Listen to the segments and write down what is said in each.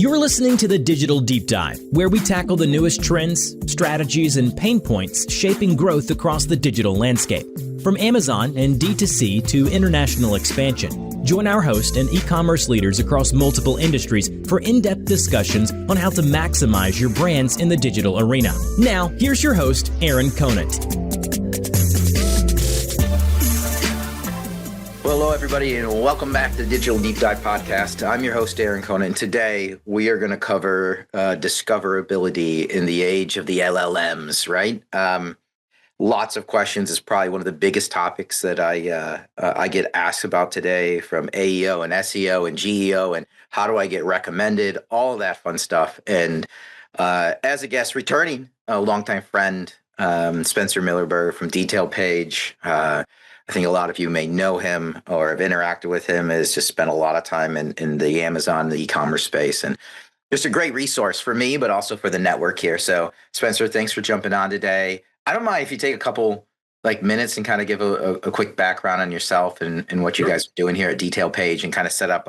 You're listening to the Digital Deep Dive, where we tackle the newest trends, strategies, and pain points shaping growth across the digital landscape. From Amazon and D2C to international expansion, join our host and e-commerce leaders across multiple industries for in-depth discussions on how to maximize your brands in the digital arena. Now, here's your host, Aaron Conant. Well, hello, everybody, and welcome back to the Digital Deep Dive podcast. I'm your host, Aaron Conant. Today, we are going to cover discoverability in the age of the LLMs, right? Lots of questions is probably one of the biggest topics that I get asked about today, from AEO and SEO and GEO, and how do I get recommended, all of that fun stuff. And as a guest returning, a longtime friend, Spencer Millerberg from DetailPage. I think a lot of you may know him or have interacted with him, has just spent a lot of time in the Amazon, the e-commerce space, and just a great resource for me, but also for the network here. So Spencer, thanks for jumping on today. I don't mind if you take a couple minutes and kind of give a quick background on yourself and what you guys are doing here at DetailPage, and kind of set up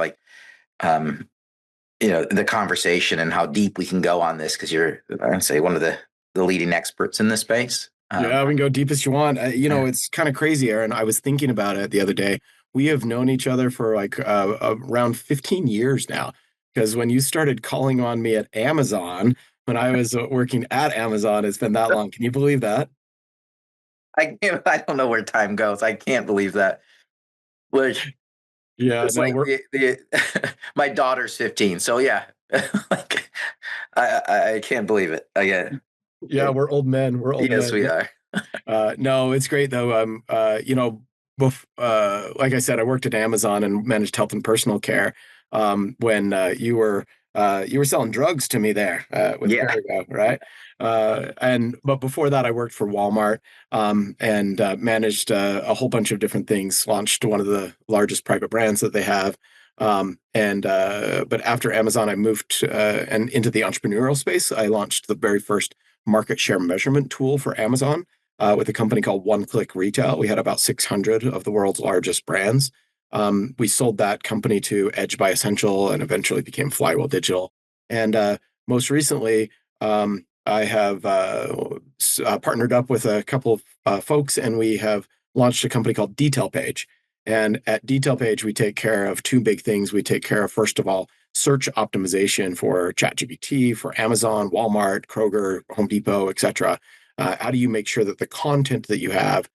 the conversation and how deep we can go on this, because you're, I would say, one of the leading experts in this space. Yeah, we can go deep as you want. It's kind of crazy, Aaron. I was thinking about it the other day. We have known each other for around 15 years now, because when you started calling on me at Amazon, when I was working at Amazon, it's been that long. Can you believe that? I don't know where time goes. I can't believe that. Which, yeah, my daughter's 15, so yeah, I can't believe it. Yeah, we're old men. Yes, we are. No, it's great though. Like I said, I worked at Amazon and managed health and personal care when you were selling drugs to me there with Perrigo, right? But before that, I worked for Walmart and managed a whole bunch of different things. Launched one of the largest private brands that they have. But after Amazon, I moved and into the entrepreneurial space. I launched the very first market share measurement tool for Amazon with a company called OneClick Retail. We had about 600 of the world's largest brands. We sold that company to Edge by Essential and eventually became Flywheel Digital. And most recently, I have partnered up with a couple of folks, and we have launched a company called DetailPage. And at DetailPage, we take care of two big things. We take care of, first of all, search optimization for ChatGPT, for Amazon, Walmart, Kroger, Home Depot, et cetera. How do you make sure that the content that you have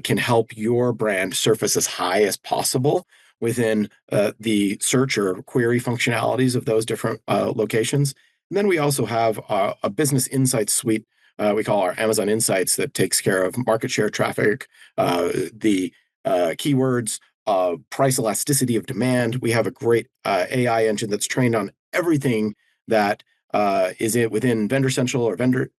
can help your brand surface as high as possible within the search or query functionalities of those different locations? And then we also have a business insights suite we call our Amazon Insights, that takes care of market share, traffic, the keywords, price elasticity of demand. We have a great AI engine that's trained on everything that is it within Vendor Central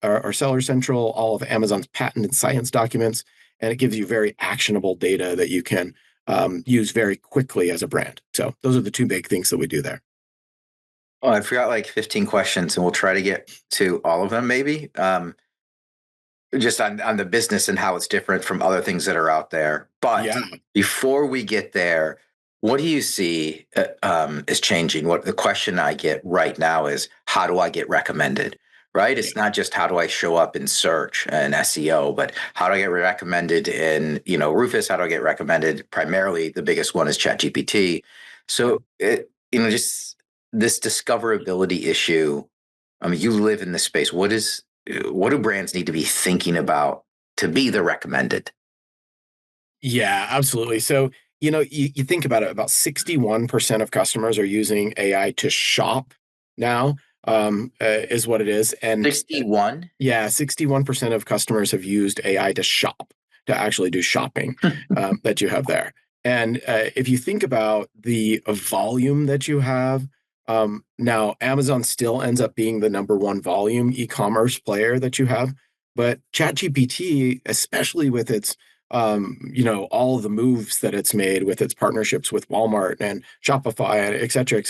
or Seller Central, all of Amazon's patent and science documents, and it gives you very actionable data that you can use very quickly as a brand. So those are the two big things that we do there. Oh, I forgot 15 questions, and we'll try to get to all of them maybe. Just on the business and how it's different from other things that are out there. But before we get there, what do you see is changing? What the question I get right now is, how do I get recommended? Right? It's not just how do I show up in search and SEO, but how do I get recommended in, Rufus? How do I get recommended? Primarily, the biggest one is ChatGPT. So, just this discoverability issue. I mean, you live in this space. What do brands need to be thinking about to be the recommended? Yeah, absolutely. So, you think about it, about 61% of customers are using AI to shop now, is what it is. And 61? Yeah, 61% of customers have used AI to shop, to actually do shopping that you have there. And if you think about the volume that you have, now Amazon still ends up being the number one volume e-commerce player that you have, but ChatGPT, especially with its all of the moves that it's made with its partnerships with Walmart and Shopify, et cetera,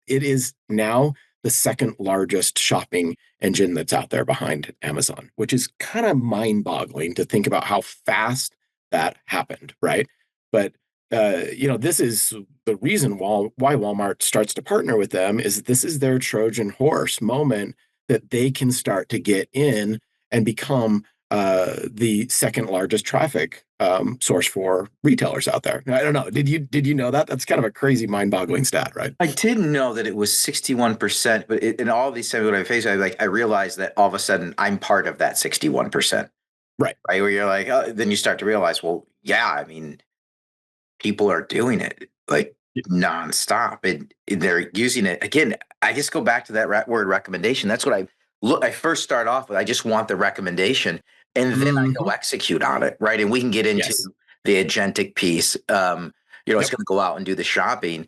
it is now the second largest shopping engine that's out there behind Amazon, which is kind of mind-boggling to think about how fast that happened, right? But this is the reason why Walmart starts to partner with them, is this is their Trojan horse moment that they can start to get in and become the second largest traffic source for retailers out there. I don't know. Did you know that? That's kind of a crazy, mind-boggling stat, right? I didn't know that it was 61%, but in all these times when I face, I realized that all of a sudden I'm part of that 61%. Right. Right. Where you're like, oh, then you start to realize, well, yeah, I mean, people are doing it like nonstop, and they're using it again. I just go back to that word recommendation. That's what I first start off with. I just want the recommendation, and then I go execute on it, right? And we can get into the agentic piece. It's going to go out and do the shopping.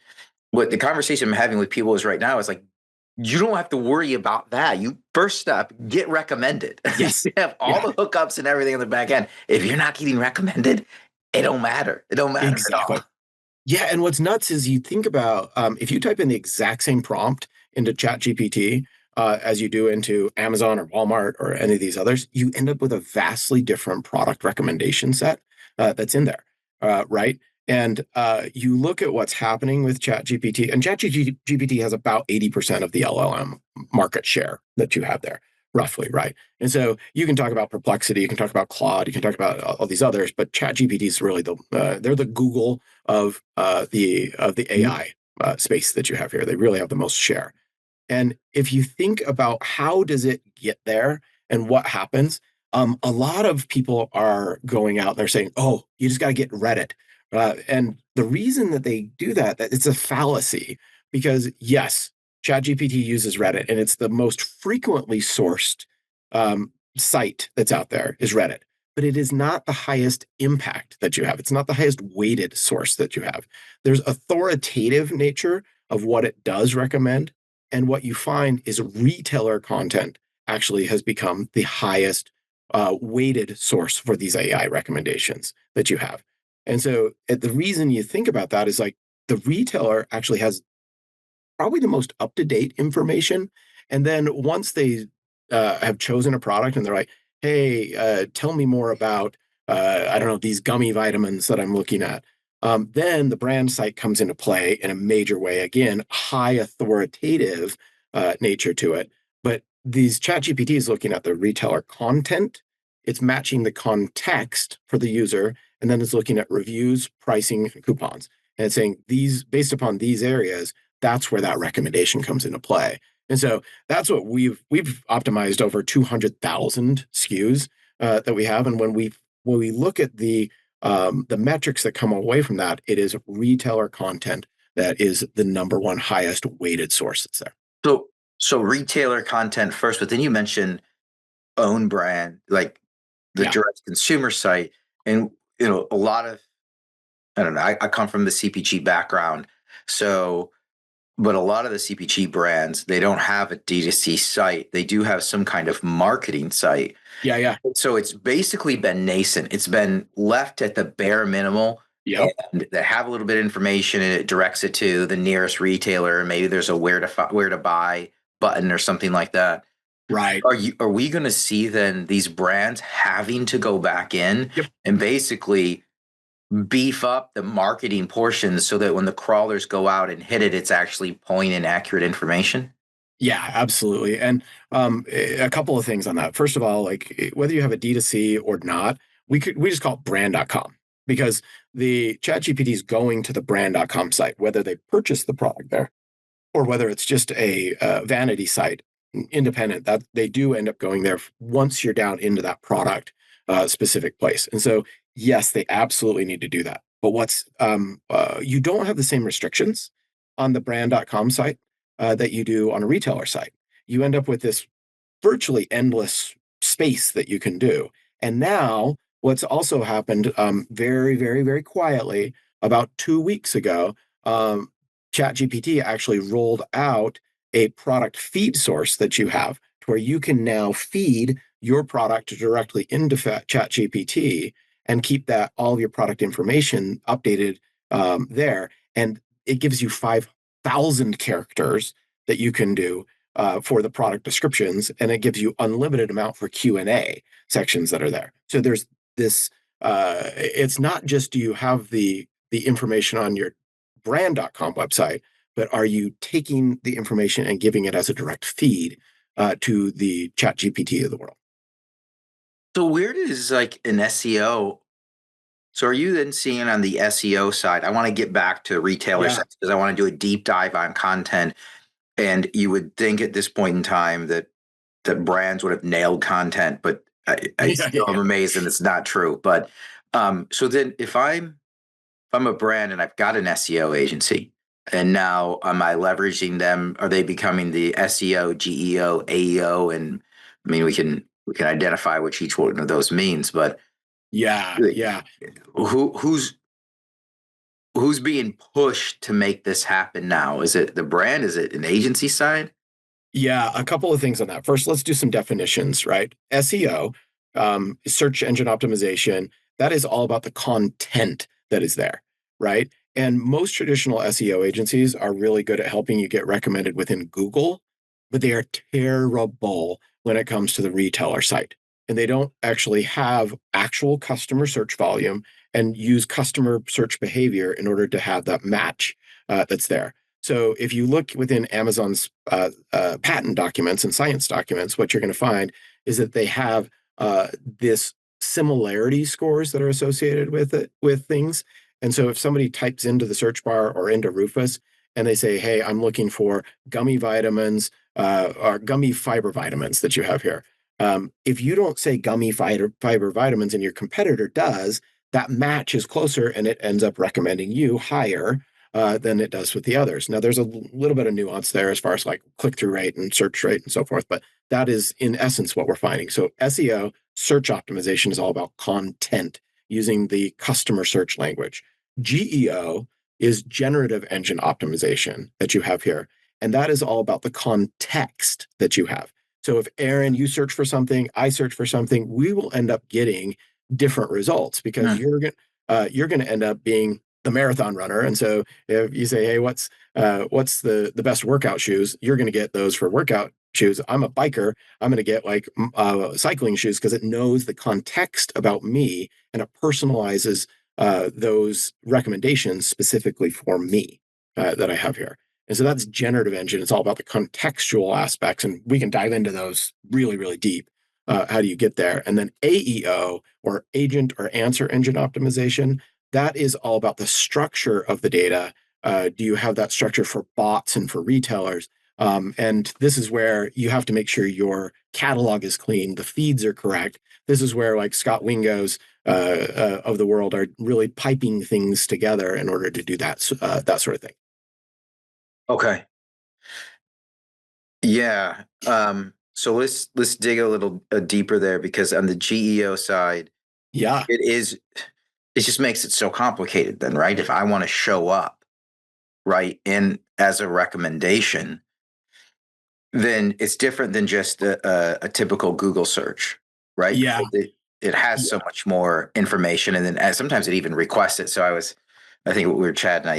What the conversation I'm having with people is right now is like, you don't have to worry about that. You first step, get recommended. Yes. You have all the hookups and everything on the back end. If you're not getting recommended, it don't matter. It don't matter exactly. at all. Yeah, and what's nuts is you think about if you type in the exact same prompt into ChatGPT as you do into Amazon or Walmart or any of these others, you end up with a vastly different product recommendation set that's in there, right? And you look at what's happening with ChatGPT, and ChatGPT has about 80% of the LLM market share that you have there, roughly, right? And so you can talk about Perplexity, you can talk about Claude, you can talk about all these others, but ChatGPT is really they're the Google of the AI space that you have here. They really have the most share. And if you think about how does it get there and what happens, a lot of people are going out and they're saying, "Oh, you just got to get Reddit." And the reason that they do that it's a fallacy, because yes, ChatGPT uses Reddit, and it's the most frequently sourced site that's out there is Reddit. But it is not the highest impact that you have. It's not the highest weighted source that you have. There's authoritative nature of what it does recommend. And what you find is retailer content actually has become the highest weighted source for these AI recommendations that you have. And so the reason you think about that is like the retailer actually has probably the most up-to-date information. And then once they have chosen a product and they're like, hey, tell me more about, I don't know, these gummy vitamins that I'm looking at. Then the brand site comes into play in a major way. Again, high authoritative nature to it. But these ChatGPT is looking at the retailer content. It's matching the context for the user, and then it's looking at reviews, pricing, and coupons. And it's saying these, based upon these areas, that's where that recommendation comes into play. And so that's what we've optimized over 200,000 SKUs that we have. And when we look at the metrics that come away from that, it is retailer content that is the number one highest weighted source that's there. So retailer content first, but then you mentioned own brand, like the direct consumer site. And, a lot of, I don't know, I come from the CPG background. So, but a lot of the CPG brands, they don't have a D2C site. They do have some kind of marketing site. Yeah. So it's basically been nascent. It's been left at the bare minimal. Yep. And they have a little bit of information and it directs it to the nearest retailer. Maybe there's a where to buy button or something like that. Right. Are we going to see then these brands having to go back in and basically beef up the marketing portions so that when the crawlers go out and hit it, it's actually pulling in accurate information? Yeah, absolutely. And a couple of things on that. First of all, like whether you have a D2C or not, we just call it brand.com, because the ChatGPT is going to the brand.com site, whether they purchase the product there or whether it's just a vanity site, independent, that they do end up going there once you're down into that product specific place. And so, yes, they absolutely need to do that. But you don't have the same restrictions on the brand.com site that you do on a retailer site. You end up with this virtually endless space that you can do. And now what's also happened very, very, very quietly about 2 weeks ago, ChatGPT actually rolled out a product feed source that you have to where you can now feed your product directly into ChatGPT and keep all of your product information updated there. And it gives you 5,000 characters that you can do for the product descriptions, and it gives you unlimited amount for Q&A sections that are there. So there's this, it's not just do you have the the information on your brand.com website, but are you taking the information and giving it as a direct feed to the ChatGPT of the world? So where does like an SEO? So are you then seeing on the SEO side? I want to get back to retailer Yeah. sites because I want to do a deep dive on content. And you would think at this point in time that brands would have nailed content, but I Yeah, still am yeah. amazed and it's not true. But so then if I'm a brand and I've got an SEO agency, and now am I leveraging them? Are they becoming the SEO, GEO, AEO? And I mean, we can identify which each one of those means, but Yeah, yeah. who's who's being pushed to make this happen now? Is it the brand? Is it an agency side? Yeah, a couple of things on that. First, let's do some definitions, right? SEO, search engine optimization, that is all about the content that is there, right? And most traditional SEO agencies are really good at helping you get recommended within Google, but they are terrible when it comes to the retailer site. And they don't actually have actual customer search volume and use customer search behavior in order to have that match that's there. So if you look within Amazon's patent documents and science documents, what you're going to find is that they have this similarity scores that are associated with it with things. And so if somebody types into the search bar or into Rufus and they say, "Hey, I'm looking for gummy vitamins or gummy fiber vitamins that you have here," if you don't say gummy fiber vitamins and your competitor does, that match is closer and it ends up recommending you higher than it does with the others. Now, there's a little bit of nuance there as far as like click-through rate and search rate and so forth, but that is in essence what we're finding. So SEO, search optimization, is all about content using the customer search language. GEO is generative engine optimization that you have here. And that is all about the context that you have. So if Aaron, you search for something, I search for something, we will end up getting different results because you're going to end up being the marathon runner. And so if you say, "Hey, what's the best workout shoes?" You're going to get those for workout shoes. I'm a biker. I'm going to get like cycling shoes because it knows the context about me and it personalizes those recommendations specifically for me that I have here. And so that's generative engine. It's all about the contextual aspects, and we can dive into those really, really deep. How do you get there? And then AEO, or agent or answer engine optimization, that is all about the structure of the data. Do you have that structure for bots and for retailers? And this is where you have to make sure your catalog is clean, the feeds are correct. This is where like Scott Wingo's of the world are really piping things together in order to do that sort of thing. Okay. Yeah. So let's dig a little deeper there because on the GEO side, Yeah, it just makes it so complicated then, right? If I want to show up, right, in as a recommendation, then it's different than just a typical Google search, right? yeah, Because it has so yeah, much more information, and then sometimes it even requests it. So I think we were chatting.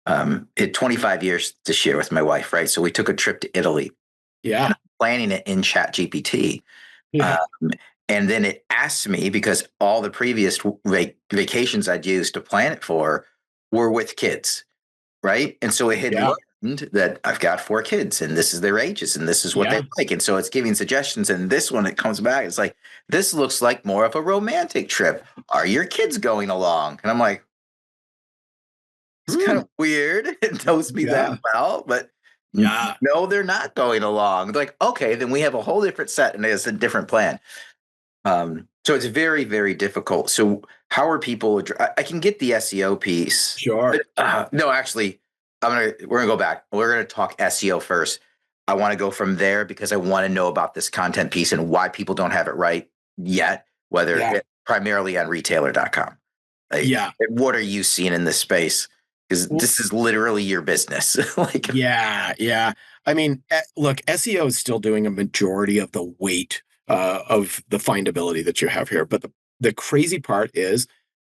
I hit 25 years this year with my wife, right? So we took a trip to Italy, and yeah, I'm planning it in ChatGPT. yeah, Um, and then it asked me because all the previous vacations I'd used to plan it for were with kids, right? And so it had yeah, learned that I've got 4 kids and this is their ages and this is what they yeah, like. And so it's giving suggestions. And this one, it comes back, it's like, this looks like more of a romantic trip. Are your kids going along? And I'm like, it's kind Hmm. of weird. It knows me that Yeah, well, but yeah, no, they're not going along. Like, okay, then we have a whole different set and it's a different plan. So it's very, very difficult. So how are people? I can get the SEO piece, sure. but no, actually, we're gonna go back. We're gonna talk SEO first. I want to go from there because I want to know about this content piece and why people don't have it right yet, whether Yeah, primarily on retailer.com. Like, yeah. what are you seeing in this space? Because this is literally your business. Like, Yeah, yeah. I mean, look, SEO is still doing a majority of the weight of the findability that you have here. But the crazy part is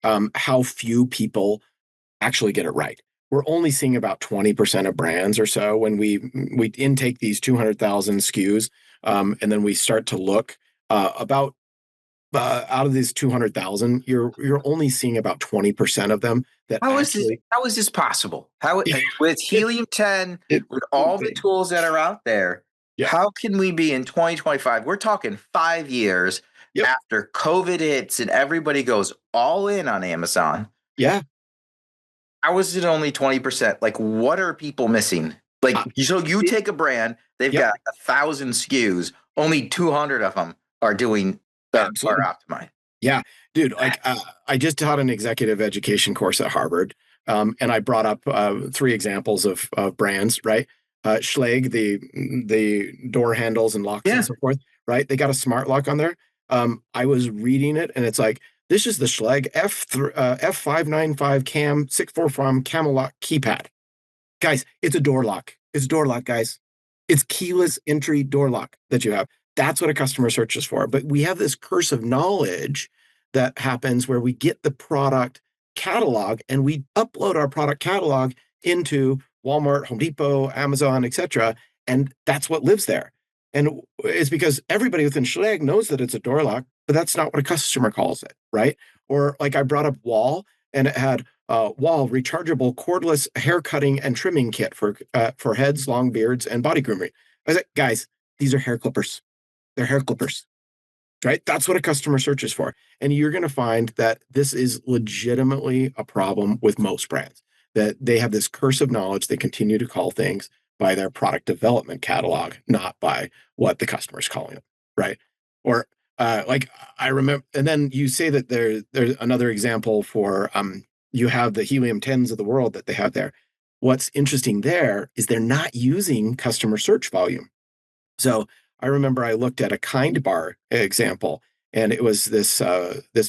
how few people actually get it right. We're only seeing about 20% of brands or so when we intake these 200,000 SKUs, and then we start to look about out of these 200,000, you're only seeing about 20% of them that actually. How is this possible? How with Helium 10, with all the tools that are out there, how can we be in 2025? We're talking 5 years after COVID hits and everybody goes all in on Amazon. Yeah. How is it only 20%? Like, what are people missing? Like, so you take a brand, they've got 1,000 SKUs, only 200 of them are doing are optimized. Yeah, dude. Like, I just taught an executive education course at Harvard, and I brought up 3 examples of brands. Right, Schlage, the door handles and locks and so forth. Right, they got a smart lock on there. I was reading it, and it's like, this is the Schlage F595 Cam 64 from Camelot keypad. Guys, it's a door lock. It's a door lock, guys. It's keyless entry door lock that you have. That's what a customer searches for. But we have this curse of knowledge that happens where we get the product catalog and we upload our product catalog into Walmart, Home Depot, Amazon, etc. And that's what lives there. And it's because everybody within Schlage knows that it's a door lock, but that's not what a customer calls it, right? Or like I brought up Wall, and it had Wall rechargeable cordless hair cutting and trimming kit for heads, long beards, and body grooming. I was like, guys, these are hair clippers. They're hair clippers, right? That's what a customer searches for. And you're going to find that this is legitimately a problem with most brands, that they have this curse of knowledge. They continue to call things by their product development catalog, not by what the customer is calling them, right? Or like I remember, and then you say that there's another example for you have the Helium 10s of the world that they have there. What's interesting there is they're not using customer search volume. So I remember I looked at a Kind Bar example, and it was this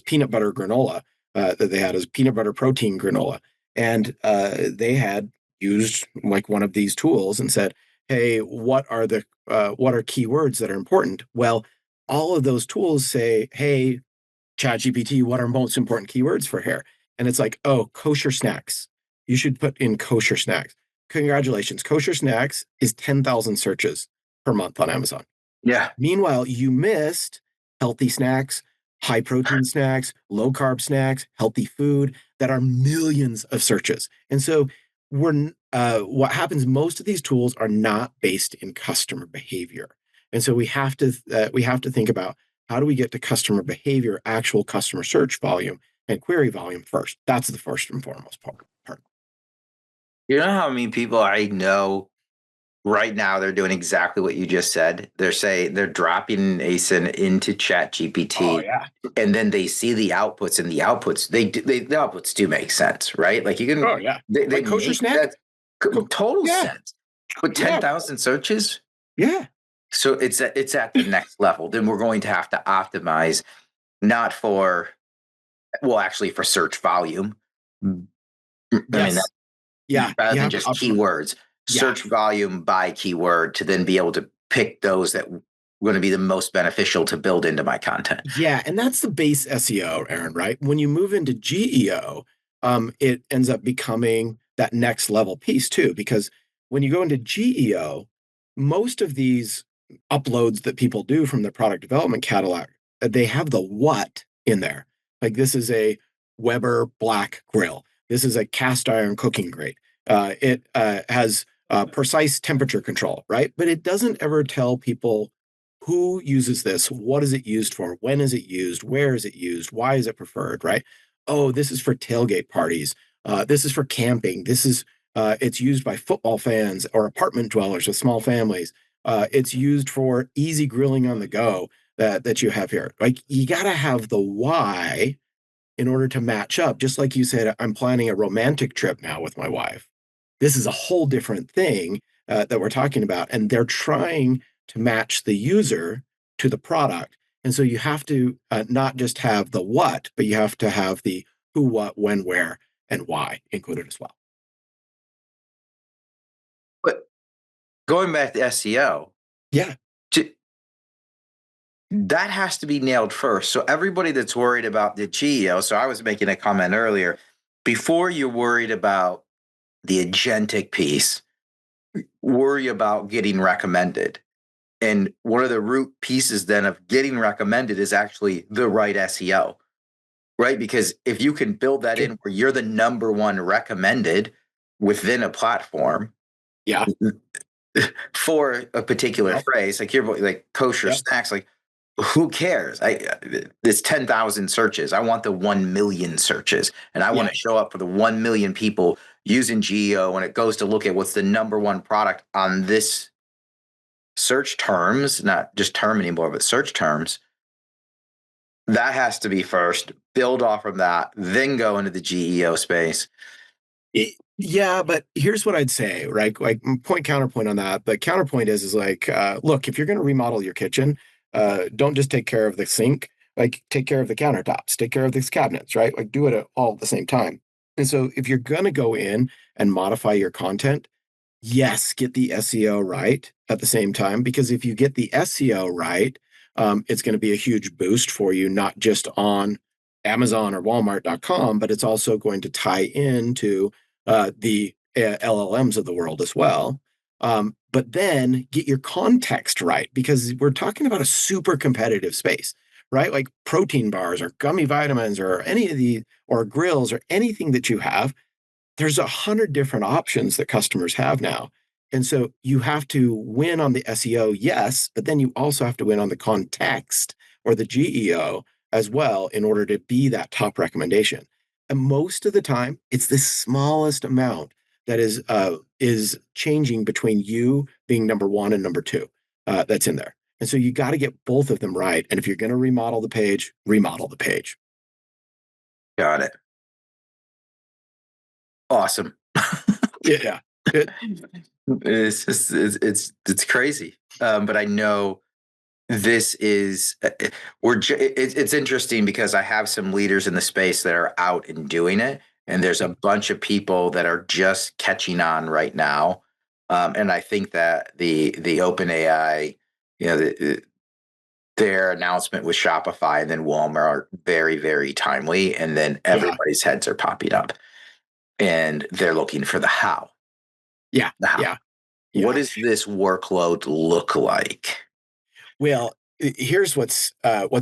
peanut butter granola that they had as peanut butter protein granola, and they had used like one of these tools and said, "Hey, what are keywords that are important?" Well, all of those tools say, "Hey, ChatGPT, what are most important keywords for hair?" And it's like, "Oh, kosher snacks. You should put in kosher snacks." Congratulations, kosher snacks is 10,000 searches per month on Amazon. Yeah. Meanwhile, you missed healthy snacks, high protein snacks, low carb snacks, healthy food that are millions of searches. And so what happens, most of these tools are not based in customer behavior. And so we have to think about, how do we get to customer behavior, actual customer search volume and query volume first? That's the first and foremost part. You know how many people I know right now, they're doing exactly what you just said. They're dropping ASIN into ChatGPT, and then they see the outputs, and the outputs the outputs do make sense, right? Like you can, they like kosher snack, total sense. But 10,000 searches, So it's at the next level. Then we're going to have to optimize, not for, well, actually for search volume. Rather than just keywords. Search volume by keyword to then be able to pick those that are going to be the most beneficial to build into my content. Yeah, and that's the base SEO, Aaron, right? When you move into GEO, it ends up becoming that next level piece too, because when you go into GEO, most of these uploads that people do from the product development catalog, they have the what in there. Like, this is a Weber black grill. This is a cast iron cooking grate. It has precise temperature control, right? But it doesn't ever tell people who uses this, what is it used for, when is it used, where is it used, why is it preferred, right? Oh, this is for tailgate parties. This is for camping. This is it's used by football fans or apartment dwellers with small families. It's used for easy grilling on the go that you have here. Like, you got to have the why in order to match up. Just like you said, I'm planning a romantic trip now with my wife. This is a whole different thing that we're talking about. And they're trying to match the user to the product. And so you have to not just have the what, but you have to have the who, what, when, where, and why included as well. But going back to SEO, that has to be nailed first. So everybody that's worried about the GEO, so I was making a comment earlier, before you're worried about the agentic piece, worry about getting recommended. And one of the root pieces then of getting recommended is actually the right SEO, right? Because if you can build that in where you're the number one recommended within a platform, Yeah. for a particular phrase, like you're like kosher snacks, like who cares? There's 10,000 searches. I want the 1 million searches, and I want to show up for the 1 million people using GEO when it goes to look at what's the number one product on this search terms, not just term anymore, but search terms. That has to be first, build off of that, then go into the GEO space. Yeah, but here's what I'd say, right? Like counterpoint on that. The counterpoint is like, look, if you're going to remodel your kitchen, don't just take care of the sink, like take care of the countertops, take care of these cabinets, right? Like do it all at the same time. And so if you're going to go in and modify your content, yes, get the SEO right at the same time, because if you get the SEO right, it's going to be a huge boost for you, not just on Amazon or Walmart.com, but it's also going to tie into the LLMs of the world as well. But then get your context right, because we're talking about a super competitive space, right? Like protein bars or gummy vitamins or any of the, or grills or anything that you have. There's 100 different options that customers have now. And so you have to win on the SEO, yes, but then you also have to win on the context or the GEO as well in order to be that top recommendation. And most of the time, it's the smallest amount that is changing between you being number one and number two that's in there. And so you got to get both of them right. And if you're going to remodel the page, remodel the page. Got it. Awesome. Yeah. It's just, it's crazy. But I know this is it's interesting because I have some leaders in the space that are out and doing it, and there's a bunch of people that are just catching on right now. And I think that the OpenAI, their announcement with Shopify and then Walmart are very, very timely, and then everybody's heads are popping up, and they're looking for the how. Yeah. The how. Yeah. What does this workload look like? Well, here's what's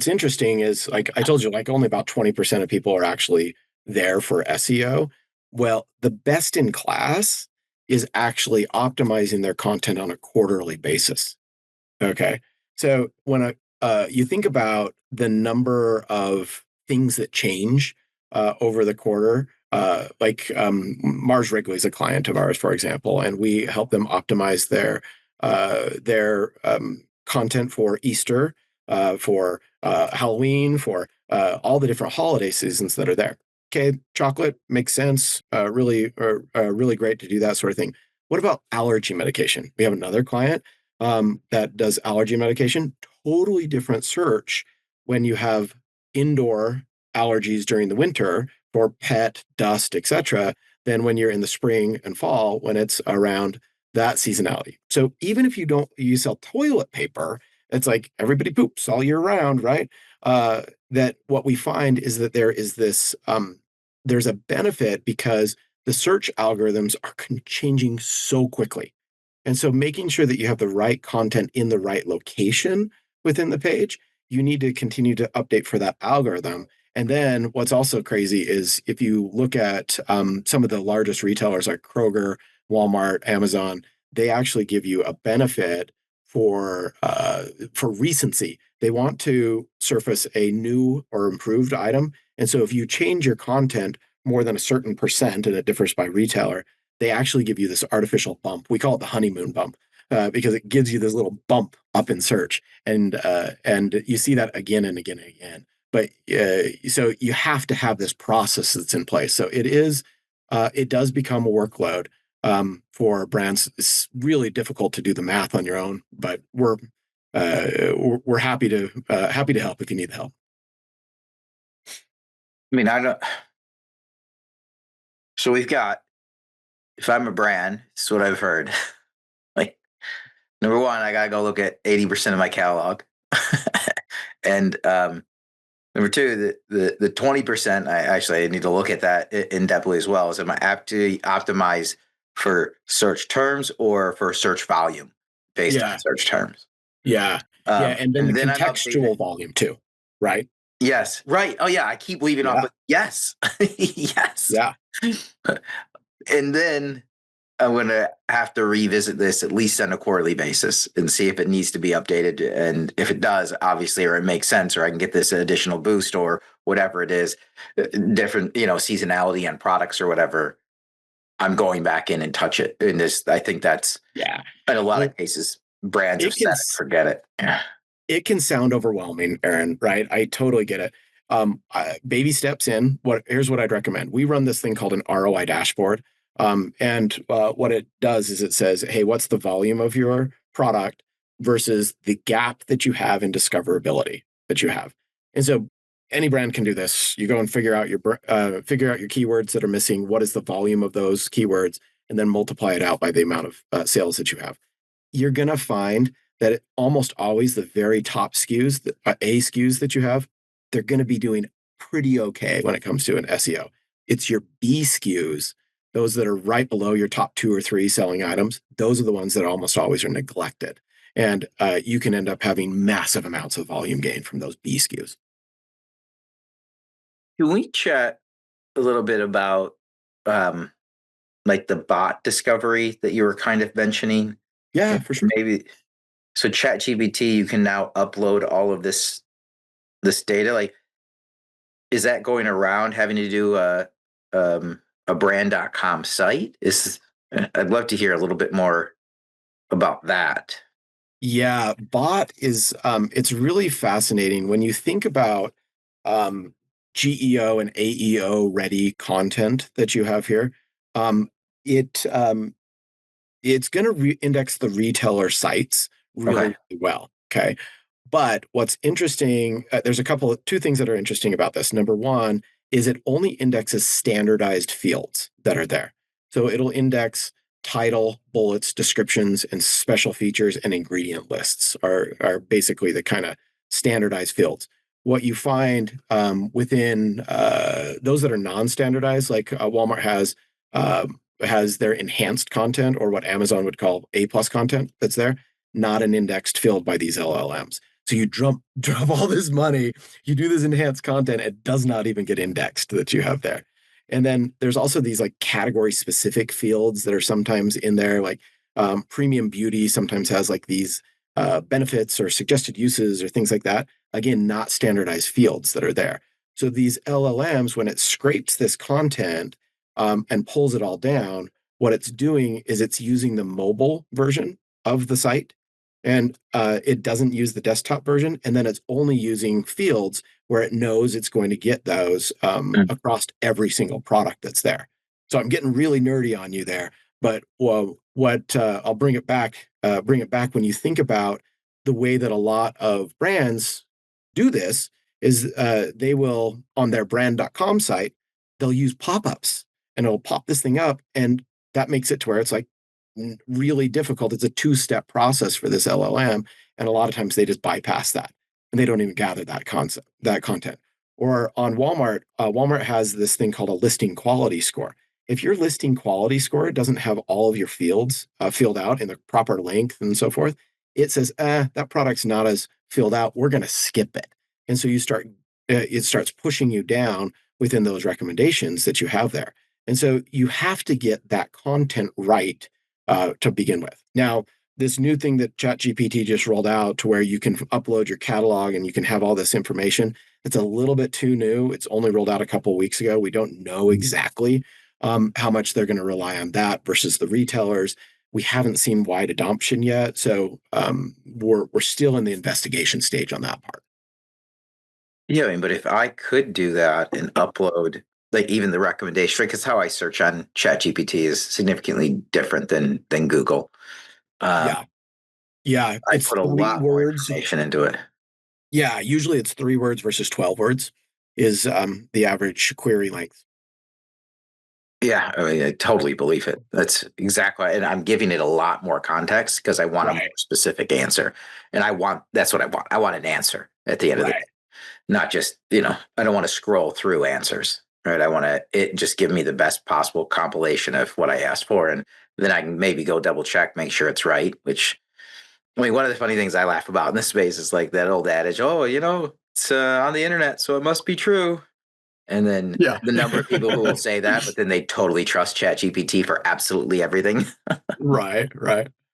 interesting is, like I told you, like only about 20% of people are actually there for SEO. Well, the best in class is actually optimizing their content on a quarterly basis. Okay. So when you think about the number of things that change over the quarter, Mars Wrigley is a client of ours, for example, and we help them optimize their content for Easter, for Halloween, for all the different holiday seasons that are there. Okay, chocolate makes sense. Really great to do that sort of thing. What about allergy medication? We have another client that does allergy medication. Totally different search when you have indoor allergies during the winter for pet, dust, etc., than when you're in the spring and fall when it's around that seasonality. So even if you sell toilet paper, it's like everybody poops all year round, right? That what we find is that there is this, there's a benefit because the search algorithms are changing so quickly. And so making sure that you have the right content in the right location within the page, you need to continue to update for that algorithm. And then what's also crazy is if you look at some of the largest retailers like Kroger, Walmart, Amazon, they actually give you a benefit for recency. They want to surface a new or improved item. And so if you change your content more than a certain percent, and it differs by retailer, they actually give you this artificial bump. We call it the honeymoon bump because it gives you this little bump up in search. And you see that again and again and again. But so you have to have this process that's in place. So it does become a workload for brands. It's really difficult to do the math on your own, but we're happy to help if you need the help. I mean, I don't. So we've got, if I'm a brand, it's what I've heard. Like, number one, I gotta go look at 80% of my catalog, and number two, the 20%, I need to look at that in depthly as well. Is am I apt to optimize for search terms or for search volume based on search terms? Yeah. Yeah. And then the And then I'm updating. contextual volume too, right? Yes, right. Oh yeah, I keep leaving off, Yeah. but yes, yes. Yeah. And then I'm going to have to revisit this at least on a quarterly basis and see if it needs to be updated. And if it does, obviously, or it makes sense, or I can get this additional boost or whatever it is, different, seasonality on products or whatever. I'm going back in and touch it. And this, I think that's Yeah. in a lot Well, of cases, brands have it can said it, forget it. Yeah. it can sound overwhelming, Aaron, right? I totally get it. Baby steps in. Here's what I'd recommend. We run this thing called an ROI dashboard. And what it does is it says, hey, what's the volume of your product versus the gap that you have in discoverability that you have? And so any brand can do this. You go and figure out your keywords that are missing. What is the volume of those keywords? And then multiply it out by the amount of sales that you have. You're going to find that almost always the very top SKUs, the A SKUs that you have, they're going to be doing pretty okay when it comes to an SEO. It's your B SKUs, those that are right below your top 2 or 3 selling items. Those are the ones that almost always are neglected. And you can end up having massive amounts of volume gain from those B SKUs. Can we chat a little bit about um, like the bot discovery that you were kind of mentioning? Yeah, And for sure. maybe so ChatGPT, you can now upload all of this data. Like, is that going around having to do a brand.com site? I'd love to hear a little bit more about that. Yeah, bot is it's really fascinating when you think about um, GEO and AEO ready content that you have here. Um, it it's going to index the retailer sites really, Okay. really well. Okay. But what's interesting, there's two things that are interesting about this. Number one is it only indexes standardized fields that are there. So it'll index title, bullets, descriptions, and special features and ingredient lists are basically the kind of standardized fields. What you find within those that are non-standardized, like Walmart has their enhanced content or what Amazon would call A plus content that's there, not an indexed field by these LLMs. So you drop all this money, you do this enhanced content, it does not even get indexed that you have there. And then there's also these like category specific fields that are sometimes in there, like premium beauty sometimes has like these benefits or suggested uses or things like that. Again, not standardized fields that are there. So these LLMs, when it scrapes this content and pulls it all down, what it's doing is it's using the mobile version of the site and it doesn't use the desktop version. And then it's only using fields where it knows it's going to get those Mm. across every single product that's there. So I'm getting really nerdy on you there, but what I'll bring it back when you think about the way that a lot of brands do this is they will on their brand.com site, they'll use pop-ups and it'll pop this thing up. And that makes it to where it's like really difficult. It's a 2-step process for this LLM. And a lot of times they just bypass that and they don't even gather that content. Or on Walmart, Walmart has this thing called a listing quality score. If your listing quality score doesn't have all of your fields filled out in the proper length and so forth, it says, that product's not as filled out. We're going to skip it. And so it starts pushing you down within those recommendations that you have there. And so you have to get that content right to begin with. Now, this new thing that ChatGPT just rolled out to where you can upload your catalog and you can have all this information, it's a little bit too new. It's only rolled out a couple of weeks ago. We don't know exactly how much they're going to rely on that versus the retailers. We haven't seen wide adoption yet. So we're still in the investigation stage on that part. Yeah, I mean, but if I could do that and upload, like even the recommendation, because how I search on ChatGPT is significantly different than Google. Um, Yeah. Yeah. I It's put a 3 lot more words. information into it. Yeah. Usually it's 3 words versus 12 words is the average query length. Yeah, I mean, I totally believe it. That's exactly, and I'm giving it a lot more context because I want a more Right. specific answer, and that's what I want. I want an answer at the end of the Right. day, not just I don't want to scroll through answers, right? I want it just give me the best possible compilation of what I asked for, and then I can maybe go double check, make sure it's right, which I mean, one of the funny things I laugh about in this space is like that old adage, oh, it's on the internet, so it must be true. And then Yeah. the number of people who will say that, but then they totally trust ChatGPT for absolutely everything. Right.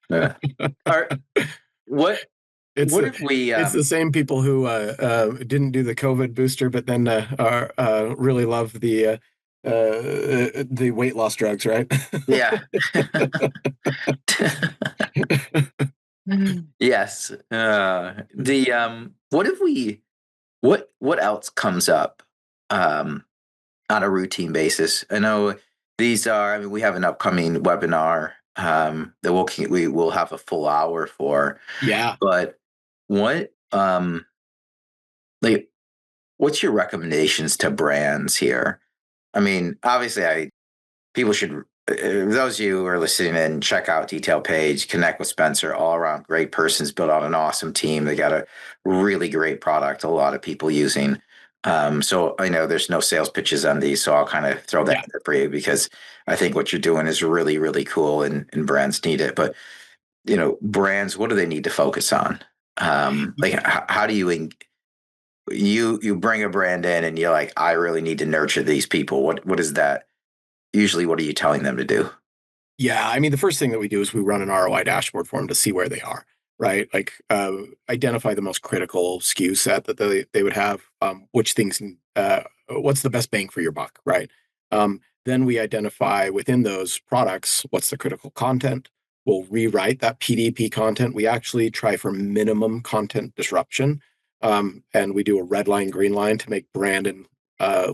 Yeah. What if we It's the same people who didn't do the COVID booster, but then really love the weight loss drugs, right? yeah. Yes. What if we what else comes up on a routine basis? I know I mean, we have an upcoming webinar that we will have a full hour for. Yeah. But what like what's your recommendations to brands here? I mean, obviously people should those of you who are listening in, check out DetailPage, connect with Spencer, all around great persons, built out an awesome team. They got a really great product, a lot of people using. So I know there's no sales pitches on these, so I'll kind of throw that in there for you because I think what you're doing is really, really cool and brands need it. But brands, what do they need to focus on? Like how do you bring a brand in and you're like, I really need to nurture these people. What is that? Usually, what are you telling them to do? Yeah, I mean, the first thing that we do is we run an ROI dashboard for them to see where they are, right? Like identify the most critical SKU set that they would have, which things, what's the best bang for your buck, right? Then we identify within those products, what's the critical content. We'll rewrite that PDP content. We actually try for minimum content disruption. And we do a red line, green line to make brand and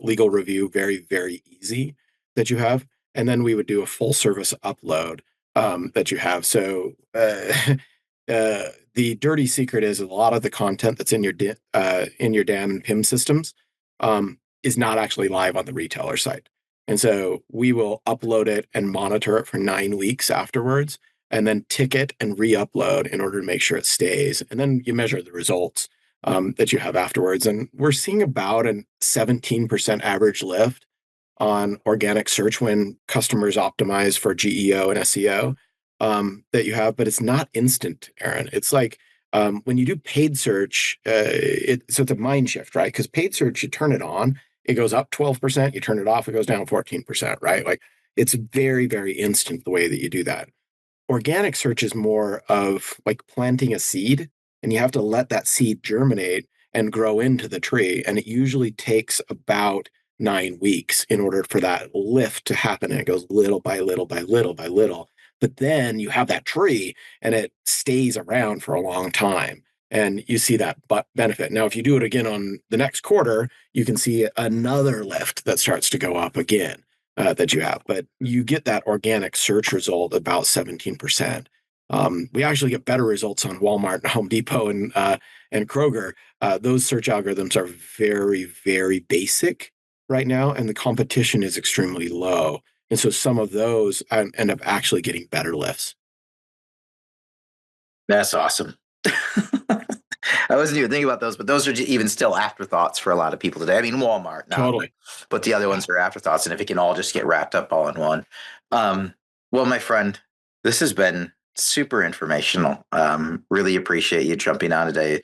legal review very, very easy that you have. And then we would do a full service upload that you have. So the dirty secret is a lot of the content that's in your DAM and PIM systems is not actually live on the retailer site. And so we will upload it and monitor it for 9 weeks afterwards, and then tick it and re-upload in order to make sure it stays. And then you measure the results that you have afterwards. And we're seeing about a 17% average lift on organic search when customers optimize for GEO and SEO that you have, but it's not instant, Aaron. It's like when you do paid search, so it's a mind shift, right? Because paid search, you turn it on, it goes up 12%, you turn it off, it goes down 14%, right? Like it's very, very instant the way that you do that. Organic search is more of like planting a seed, and you have to let that seed germinate and grow into the tree. And it usually takes about 9 weeks in order for that lift to happen. And it goes little by little by little by little. But then you have that tree and it stays around for a long time. And you see that benefit. Now, if you do it again on the next quarter, you can see another lift that starts to go up again that you have. But you get that organic search result about 17%. We actually get better results on Walmart and Home Depot and Kroger. Those search algorithms are very, very basic right now, and the competition is extremely low. And so some of those end up actually getting better lifts. That's awesome. I wasn't even thinking about those, but those are even still afterthoughts for a lot of people today. I mean, Walmart, not, totally, but the other ones are afterthoughts. And if it can all just get wrapped up all in one. Well, my friend, this has been super informational. Really appreciate you jumping on today,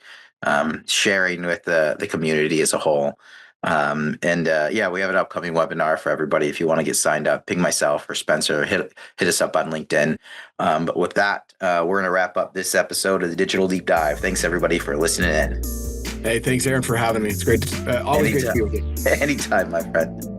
sharing with the community as a whole. Yeah, we have an upcoming webinar for everybody. If you want to get signed up, ping myself or Spencer, hit us up on LinkedIn. But with that, we're going to wrap up this episode of the Digital Deep Dive. Thanks everybody for listening in. Hey, thanks Aaron for having me. It's great. Always great to be with you. Anytime, my friend.